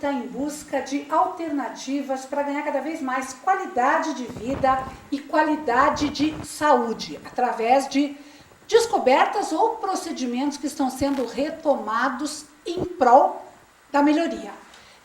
está em busca de alternativas para ganhar cada vez mais qualidade de vida e qualidade de saúde, através de descobertas ou procedimentos que estão sendo retomados em prol da melhoria.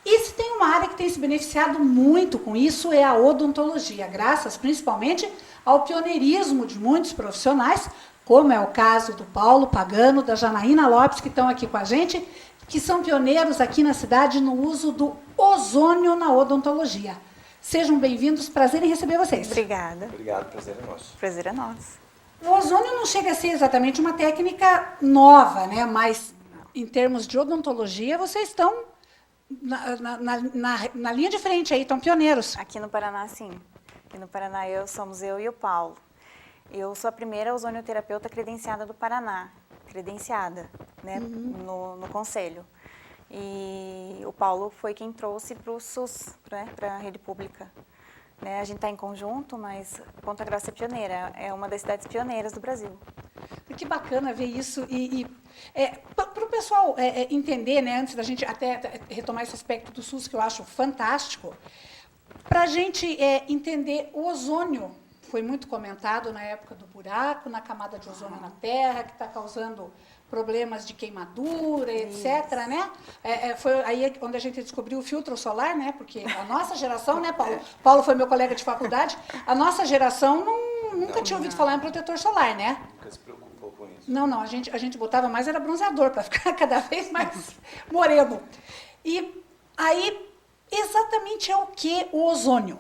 E se tem uma área que tem se beneficiado muito com isso é a odontologia, graças principalmente ao pioneirismo de muitos profissionais, como é o caso do Paulo Pagano, da Janaína Lopes, que estão aqui com a gente, que são pioneiros aqui na cidade no uso do ozônio na odontologia. Sejam bem-vindos, prazer em receber vocês. Obrigada. Obrigado, prazer é nosso. Prazer é nosso. O ozônio não chega a ser exatamente uma técnica nova, né? Mas em termos de odontologia, vocês estão na linha de frente aí, estão pioneiros. Aqui no Paraná, sim. Aqui no Paraná somos eu e o Paulo. Eu sou a primeira ozonioterapeuta credenciada do Paraná, né, no Conselho. E o Paulo foi quem trouxe para o SUS, né, para a rede pública. Né, a gente está em conjunto, mas Ponta Grossa é pioneira, é uma das cidades pioneiras do Brasil. Que bacana ver isso para o pessoal entender, né, antes da gente até retomar esse aspecto do SUS que eu acho fantástico, para a gente entender o ozônio. Foi muito comentado na época do buraco, na camada de ozônio na Terra, que está causando problemas de queimadura, etc. Né? Foi aí onde a gente descobriu o filtro solar, né? Porque a nossa geração, né, Paulo? Paulo foi meu colega de faculdade, a nossa geração nunca tinha ouvido falar em protetor solar, né? Nunca se preocupou com isso. Não, a gente botava mais, era bronzeador, para ficar cada vez mais moreno. E aí, exatamente é o que o ozônio?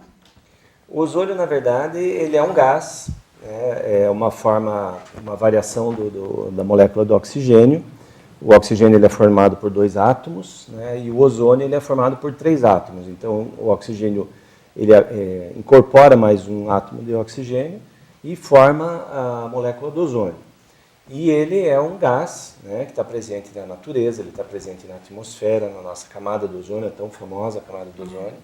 O ozônio, na verdade, ele é um gás, né? É uma variação da molécula do oxigênio. O oxigênio ele é formado por 2 átomos, né? E o ozônio ele é formado por 3 átomos. Então, o oxigênio ele incorpora mais um átomo de oxigênio e forma a molécula do ozônio. E ele é um gás, né, que está presente na natureza, ele está presente na atmosfera, na nossa camada do ozônio, a tão famosa camada do ozônio,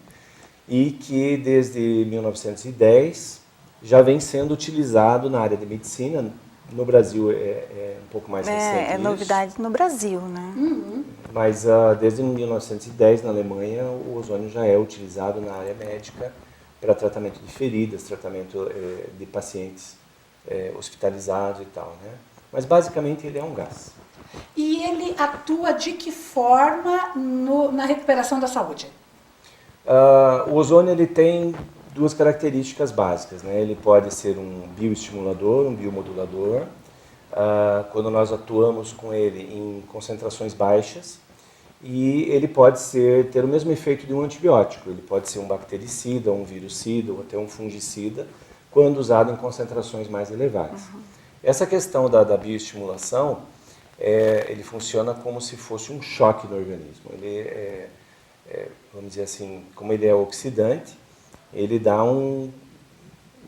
e que desde 1910 já vem sendo utilizado na área de medicina. No Brasil é um pouco mais recente. É novidade no Brasil, né? Uhum. Mas desde 1910 na Alemanha o ozônio já é utilizado na área médica para tratamento de feridas, tratamento de pacientes hospitalizados e tal, né? Mas basicamente ele é um gás. E ele atua de que forma na recuperação da saúde? O ozônio ele tem 2 características básicas, né? Ele pode ser um bioestimulador, um biomodulador. Quando nós atuamos com ele em concentrações baixas, e ele pode ter o mesmo efeito de um antibiótico. Ele pode ser um bactericida, um virucida ou até um fungicida, quando usado em concentrações mais elevadas. Essa questão da bioestimulação, ele funciona como se fosse um choque no organismo. Ele vamos dizer assim, como ele é oxidante, ele dá um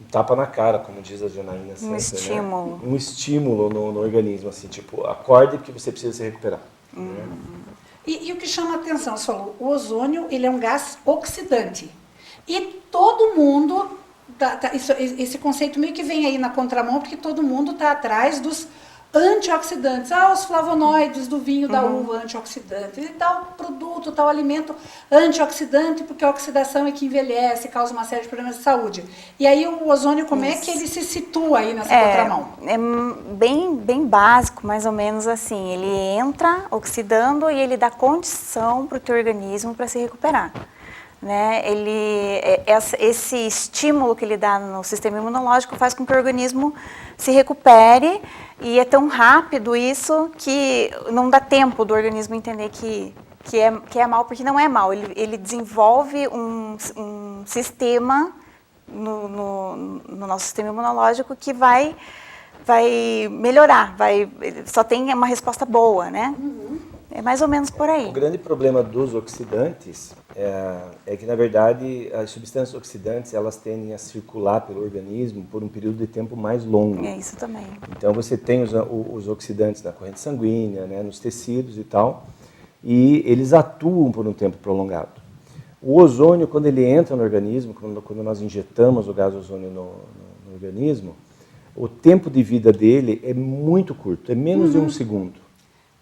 tapa na cara, como diz a Janaína sempre, Um estímulo. né? Um estímulo no organismo, assim, tipo, acorde porque você precisa se recuperar. Né? E o que chama a atenção, você falou, o ozônio ele é um gás oxidante. E todo mundo, esse conceito meio que vem aí na contramão, porque todo mundo está atrás dos antioxidantes, os flavonoides do vinho da uva antioxidante, e tal produto, tal alimento antioxidante, porque a oxidação é que envelhece, causa uma série de problemas de saúde. E aí o ozônio, como é que ele se situa aí nessa contramão? É bem básico, mais ou menos assim, ele entra oxidando e ele dá condição para o teu organismo para se recuperar. Né? Esse estímulo que ele dá no sistema imunológico faz com que o organismo se recupere, e é tão rápido isso que não dá tempo do organismo entender que é mal, porque não é mal. Ele desenvolve um sistema no nosso sistema imunológico que vai melhorar, só tem uma resposta boa, né? É mais ou menos por aí. O grande problema dos oxidantes é que, na verdade, as substâncias oxidantes elas tendem a circular pelo organismo por um período de tempo mais longo. É isso também. Então, você tem os oxidantes na corrente sanguínea, né, nos tecidos e tal, e eles atuam por um tempo prolongado. O ozônio, quando ele entra no organismo, quando nós injetamos o gás ozônio no organismo, o tempo de vida dele é muito curto, é menos de 1 segundo.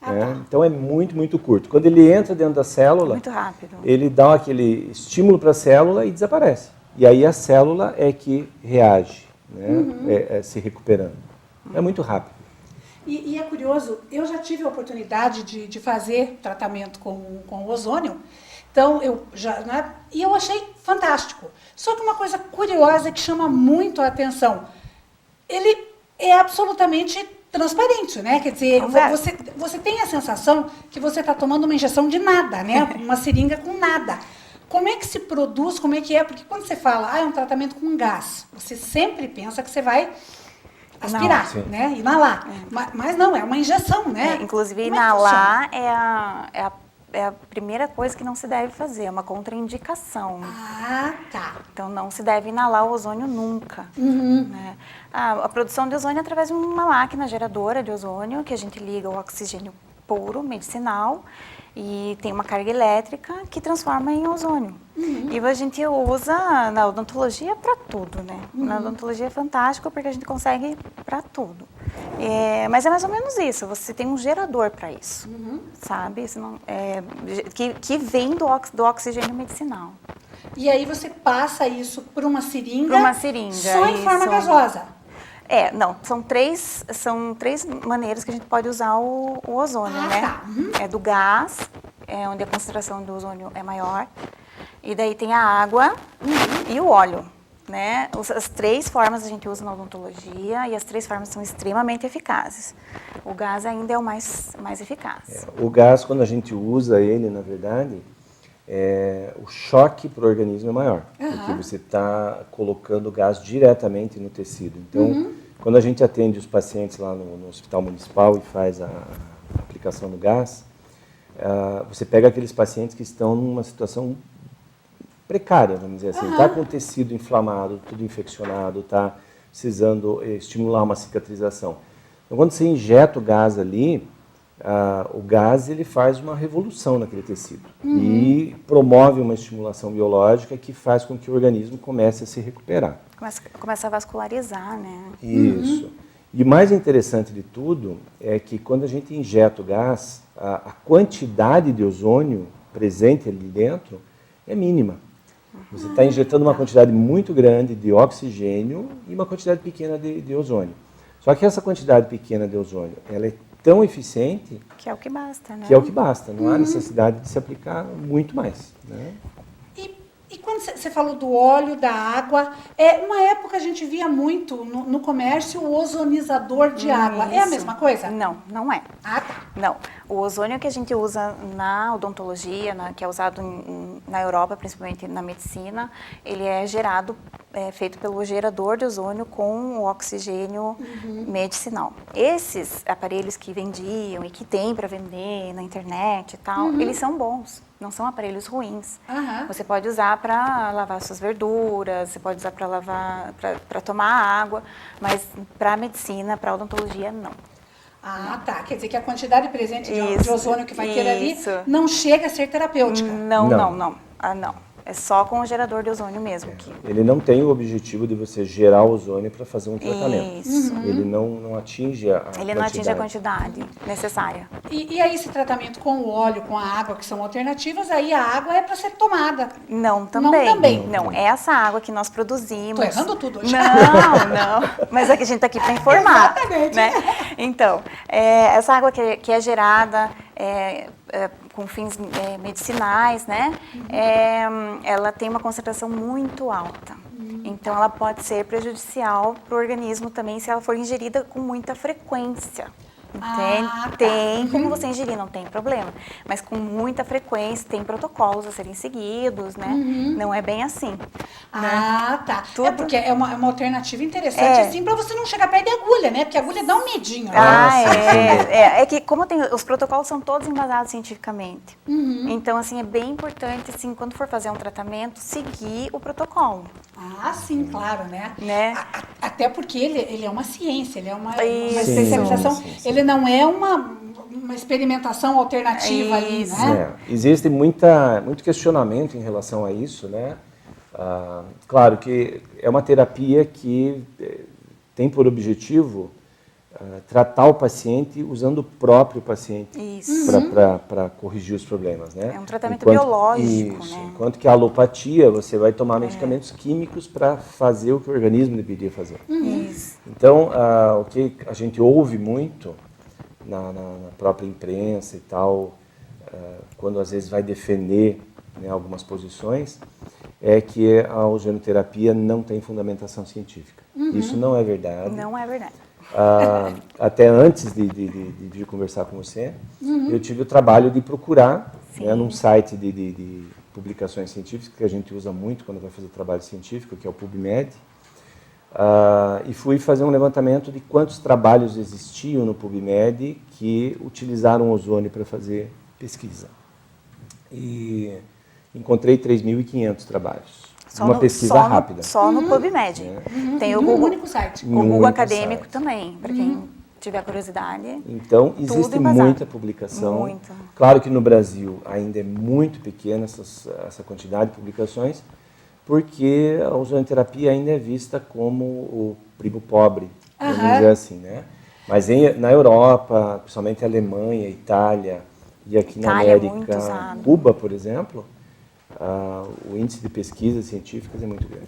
né? Então é muito, muito curto. Quando ele entra dentro da célula, Muito rápido. ele dá aquele estímulo para a célula e desaparece. E aí a célula é que reage, né? Se recuperando. É muito rápido. E é curioso, eu já tive a oportunidade de fazer tratamento com ozônio, então e eu achei fantástico. Só que uma coisa curiosa que chama muito a atenção, ele é absolutamente transparente, né? Quer dizer, você tem a sensação que você está tomando uma injeção de nada, né? Uma seringa com nada. Como é que se produz, como é que é? Porque quando você fala, é um tratamento com gás, você sempre pensa que você vai aspirar, né? Inalar. Mas não, é uma injeção, né? Inclusive, inalar é a primeira coisa que não se deve fazer, é uma contraindicação. Ah, tá. Então, não se deve inalar o ozônio nunca. Né? A produção de ozônio é através de uma máquina geradora de ozônio, que a gente liga o oxigênio puro, medicinal, e tem uma carga elétrica que transforma em ozônio. E a gente usa na odontologia para tudo, né? Na odontologia é fantástico porque a gente consegue para tudo. Mas é mais ou menos isso, você tem um gerador para isso, sabe? Que vem do oxigênio medicinal. E aí você passa isso por uma seringa? Por uma seringa, só em forma gasosa? Não, são três maneiras que a gente pode usar o ozônio, né? Tá. É do gás, onde a concentração do ozônio é maior, e daí tem a água e o óleo, né? As três formas a gente usa na odontologia e as três formas são extremamente eficazes. O gás ainda é o mais eficaz. O gás, quando a gente usa ele, na verdade, o choque para o organismo é maior, porque você está colocando gás diretamente no tecido. Então, quando a gente atende os pacientes lá no hospital municipal e faz a aplicação do gás, você pega aqueles pacientes que estão numa situação precária, vamos dizer assim. Está com o tecido inflamado, tudo infeccionado, está precisando estimular uma cicatrização. Então, quando você injeta o gás ali, o gás ele faz uma revolução naquele tecido e promove uma estimulação biológica que faz com que o organismo comece a se recuperar. Começa a vascularizar, né? Isso. E o mais interessante de tudo é que quando a gente injeta o gás, a quantidade de ozônio presente ali dentro é mínima. Você está injetando uma quantidade muito grande de oxigênio e uma quantidade pequena de ozônio. Só que essa quantidade pequena de ozônio, ela é tão eficiente... Que é o que basta, né? Que é o que basta. Não há necessidade de se aplicar muito mais, né? E quando você falou do óleo, da água, uma época a gente via muito no comércio o ozonizador de água. É a mesma coisa? Não, não é. Ah, tá. Não. O ozônio que a gente usa na odontologia, que é usado na Europa, principalmente na medicina, ele é gerado, feito pelo gerador de ozônio com o oxigênio medicinal. Esses aparelhos que vendiam e que tem para vender na internet e tal, eles são bons. Não são aparelhos ruins. Você pode usar para lavar suas verduras, você pode usar para lavar, para tomar água, mas para medicina, para odontologia, não. Ah, tá. Quer dizer que a quantidade presente de ozônio que vai ter ali não chega a ser terapêutica. Não. Não. É só com o gerador de ozônio mesmo. Ele não tem o objetivo de você gerar ozônio para fazer um tratamento. Isso. Ele não atinge a quantidade. Ele não atinge a quantidade necessária. E aí esse tratamento com o óleo, com a água, que são alternativas, aí a água é para ser tomada. Não, também. Não, também. Não, essa água que nós produzimos... Estou errando tudo hoje. Não. Mas aqui a gente está aqui para informar. Exatamente. Né? Então, essa água que é gerada... com fins medicinais, né? Ela tem uma concentração muito alta. Então, ela pode ser prejudicial para o organismo também se ela for ingerida com muita frequência. Entende? Tem como você ingerir, não tem problema. Mas com muita frequência, tem protocolos a serem seguidos, né? Não é bem assim. Tá. Tudo... porque é uma alternativa interessante, assim, para você não chegar perto de agulha, né? Porque a agulha dá um medinho. Né? É que como os protocolos são todos embasados cientificamente. Então, assim, é bem importante, assim, quando for fazer um tratamento, seguir o protocolo. Sim, claro, né? Até porque ele é uma ciência, ele é uma especialização. Sim. Ele não é uma experimentação alternativa ali, né? Existe muito questionamento em relação a isso, né? Claro que é uma terapia que tem por objetivo tratar o paciente usando o próprio paciente para corrigir os problemas, né? É um tratamento biológico, isso, né? Enquanto que a alopatia, você vai tomar medicamentos químicos para fazer o que o organismo deveria fazer. Isso. Então, o que a gente ouve muito na própria imprensa e tal, quando às vezes vai defender, né, algumas posições, é que a ozonoterapia não tem fundamentação científica. Isso não é verdade. Não é verdade. Até antes de vir conversar com você, eu tive o trabalho de procurar, né, num site de publicações científicas, que a gente usa muito quando vai fazer trabalho científico, que é o PubMed, e fui fazer um levantamento de quantos trabalhos existiam no PubMed que utilizaram ozônio para fazer pesquisa. E encontrei 3.500 trabalhos. Uma pesquisa rápida. Só no PubMed. Tem o Google, único site. o Google único Acadêmico site. também, para quem tiver curiosidade. Então, existe embasado. muita publicação. Muita. Claro que no Brasil ainda é muito pequena essa quantidade de publicações, porque a ozonoterapia ainda é vista como o primo pobre, vamos dizer assim, né? Mas na Europa, principalmente Alemanha, Itália e aqui na Itália, muito América, usado. Cuba, por exemplo, o índice de pesquisas científicas é muito grande.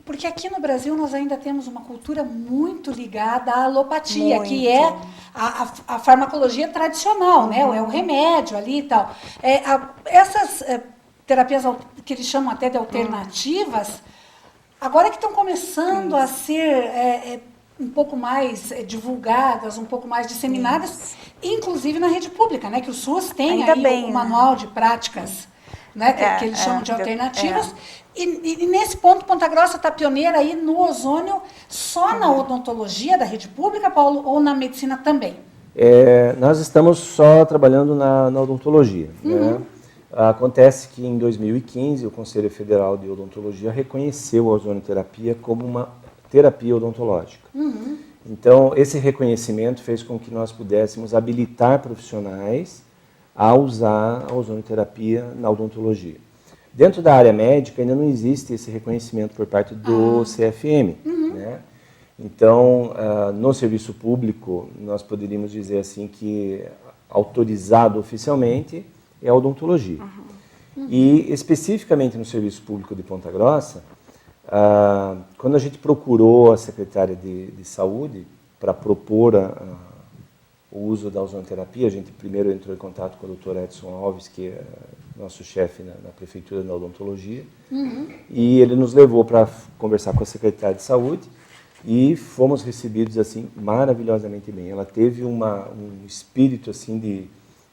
Porque aqui no Brasil nós ainda temos uma cultura muito ligada à alopatia, Muito. que é a farmacologia tradicional, né? É o remédio ali e tal. Essas terapias que eles chamam até de alternativas, agora que estão começando a ser um pouco mais divulgadas, um pouco mais disseminadas, inclusive na rede pública, né? Que o SUS tem Ainda aí bem, o manual de práticas, né? Que eles chamam de alternativas. E nesse ponto, Ponta Grossa está pioneira aí no ozônio, só na odontologia da rede pública, Paulo, ou na medicina também? Nós estamos só trabalhando na odontologia. Né? Acontece que em 2015 o Conselho Federal de Odontologia reconheceu a ozonoterapia como uma terapia odontológica. Então, esse reconhecimento fez com que nós pudéssemos habilitar profissionais a usar a ozonoterapia na odontologia. Dentro da área médica ainda não existe esse reconhecimento por parte do CFM. Né? Então, no serviço público, nós poderíamos dizer assim que autorizado oficialmente é a odontologia. E especificamente no serviço público de Ponta Grossa, quando a gente procurou a secretária de saúde para propor o uso da ozonoterapia, a gente primeiro entrou em contato com o Dr. Edson Alves, que é nosso chefe na prefeitura da odontologia, e ele nos levou para conversar com a secretária de saúde e fomos recebidos assim maravilhosamente bem. Ela teve um espírito assim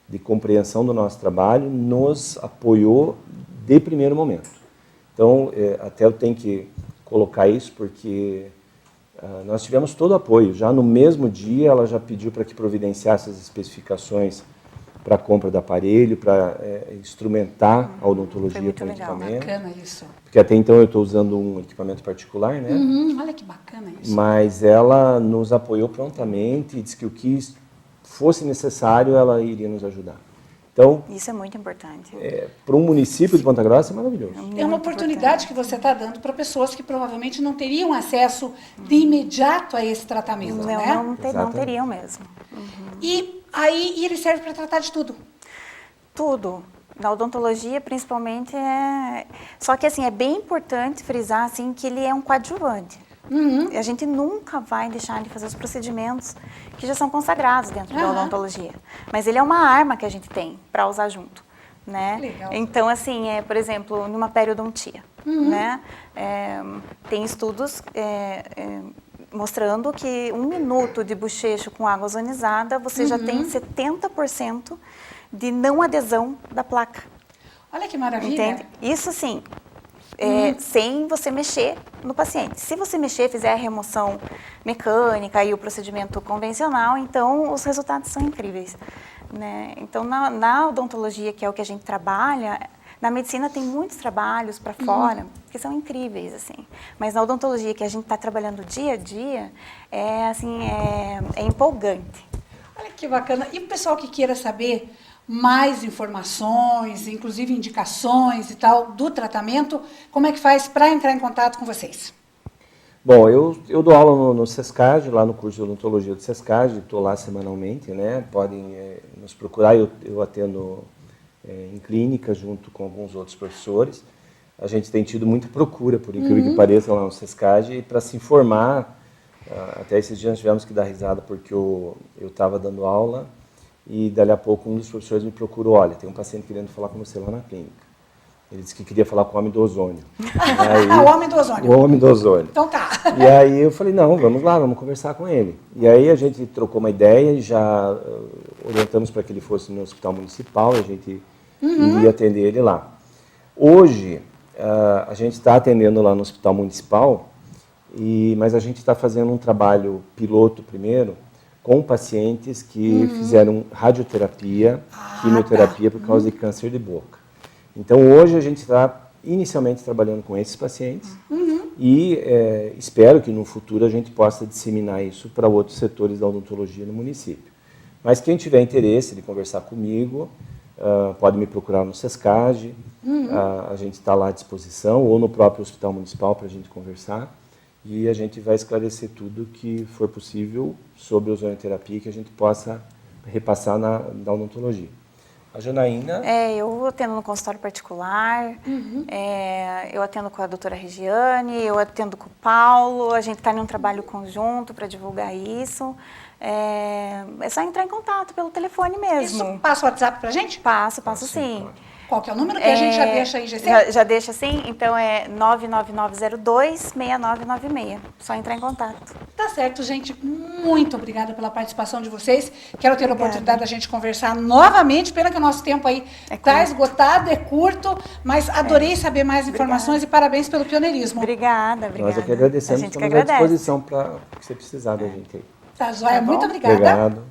de compreensão do nosso trabalho, nos apoiou de primeiro momento. Então, até eu tenho que colocar isso porque nós tivemos todo o apoio. Já no mesmo dia, ela já pediu para que providenciasse as especificações para a compra do aparelho, para instrumentar a odontologia com o equipamento. Bacana isso. Porque até então eu estou usando um equipamento particular, né? Olha que bacana isso. Mas ela nos apoiou prontamente e disse que o que fosse necessário, ela iria nos ajudar. Então, isso é muito importante. Para um município de Ponta Grossa é maravilhoso. É uma oportunidade que você está dando para pessoas que provavelmente não teriam acesso de imediato a esse tratamento, né? Não teriam mesmo. E aí ele serve para tratar de tudo? Tudo. Na odontologia, principalmente, Só que, assim, é bem importante frisar, assim, que ele é um coadjuvante. A gente nunca vai deixar de fazer os procedimentos que já são consagrados dentro da odontologia. Mas ele é uma arma que a gente tem para usar junto, né? Legal. Então, assim, por exemplo, numa periodontia, né? Tem estudos mostrando que 1 minuto de bochecho com água ozonizada, você já tem 70% de não adesão da placa. Olha que maravilha. Entende? Isso, sim. Sem você mexer no paciente. Se você mexer, fizer a remoção mecânica e o procedimento convencional, então os resultados são incríveis. Né? Então, na odontologia, que é o que a gente trabalha, na medicina tem muitos trabalhos para fora, que são incríveis, assim. Mas na odontologia, que a gente está trabalhando dia a dia, é empolgante. Olha que bacana. E o pessoal que queira saber mais informações, inclusive indicações e tal, do tratamento, como é que faz para entrar em contato com vocês? Bom, eu dou aula no SESCAD, lá no curso de odontologia do SESCAD, estou lá semanalmente, né? Podem nos procurar, eu atendo em clínica junto com alguns outros professores. A gente tem tido muita procura, por incrível que pareça, lá no SESCAD, para se informar. Até esses dias tivemos que dar risada porque eu estava dando aula e dali a pouco um dos professores me procurou, olha, tem um paciente querendo falar com você lá na clínica. Ele disse que queria falar com o homem do ozônio. Aí, o homem do ozônio. O homem do ozônio. Então tá. E aí eu falei, não, vamos lá, vamos conversar com ele. E aí a gente trocou uma ideia e já orientamos para que ele fosse no hospital municipal, a gente iria atender ele lá. Hoje, a gente está atendendo lá no hospital municipal, mas a gente está fazendo um trabalho piloto primeiro, com pacientes que fizeram radioterapia, quimioterapia por causa de câncer de boca. Então, hoje a gente está inicialmente trabalhando com esses pacientes e espero que no futuro a gente possa disseminar isso para outros setores da odontologia no município. Mas quem tiver interesse de conversar comigo, pode me procurar no SESCAD, a gente está lá à disposição, ou no próprio hospital municipal para a gente conversar. E a gente vai esclarecer tudo que for possível sobre ozonioterapia que a gente possa repassar na odontologia. A Janaína... Eu atendo no consultório particular, eu atendo com a doutora Regiane, eu atendo com o Paulo, a gente está em um trabalho conjunto para divulgar isso. É só entrar em contato pelo telefone mesmo. Isso passa o WhatsApp pra gente? Passo sim. Claro. Qual que é o número que a gente já deixa aí, GC? Já deixa assim, então é 99902-6996. Só entrar em contato. Tá certo, gente. Muito obrigada pela participação de vocês. Quero ter a oportunidade da gente conversar novamente. Pena que o nosso tempo aí está esgotado, é curto, mas adorei saber mais informações e parabéns pelo pioneirismo. Obrigada. Nós aqui agradecemos, estamos à disposição para o que você precisar da gente aí. Tá joia, muito obrigada. Obrigado.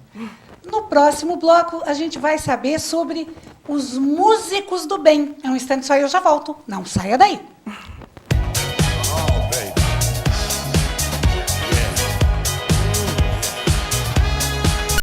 No próximo bloco, a gente vai saber sobre os músicos do bem. É um instante só e eu já volto. Não saia daí.